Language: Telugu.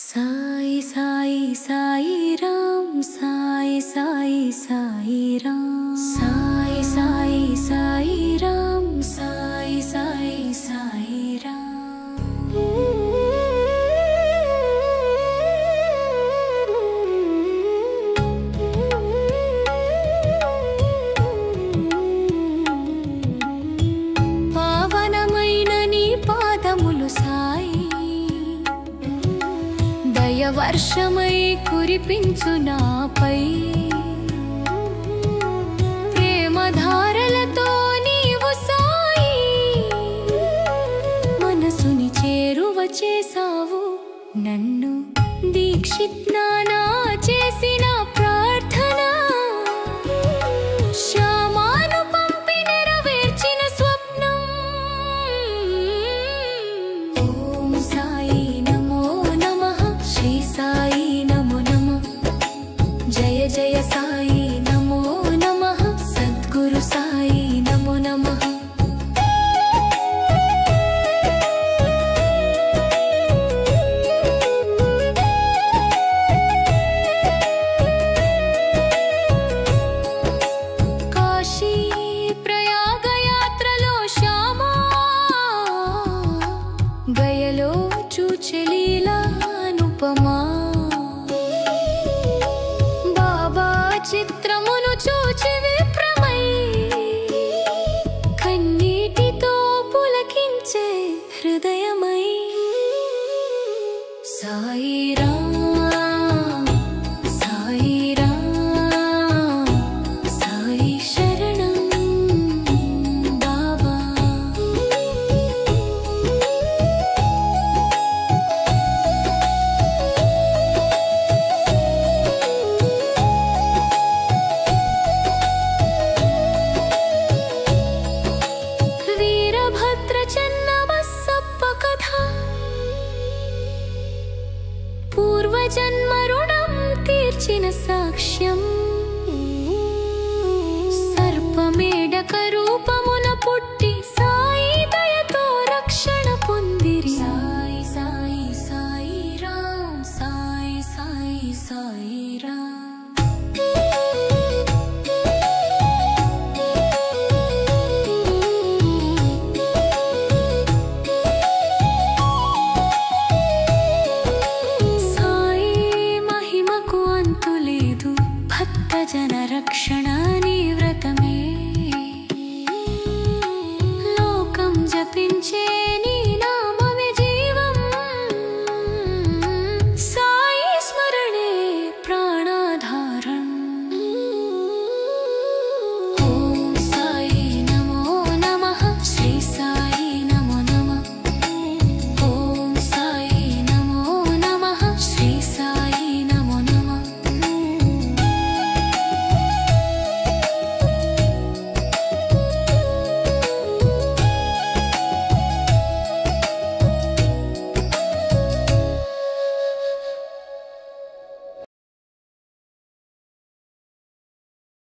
साई साई साई राम साई साई साई राम साई साई साई राम साई साई साई राम। पावनమైన నీ పాదములు సాయి వర్షమై కురిపించు నాపై ప్రేమధారలతో నీవు సాయి మనసుని చేరువ చేసావు నన్ను దీక్షిత్నానా చేసిన ప్రార్థన శ్యామాను పంపి నెరవేర్చిన స్వప్నం ఓం సాయి साई नमो नमः जय जय साई नमो नमः सद्गुरु साई नमो नमः। काशी प्रयाग यात्रलो श्यामा गयलो चूचलीला अनुपमा చిత్రమును చూచి విప్రమై కన్నీటితో పులకించే హృదయమై సాయి రామ్ సాయి రామ్ సాయి శరణం బాబా। पूर्वजन्म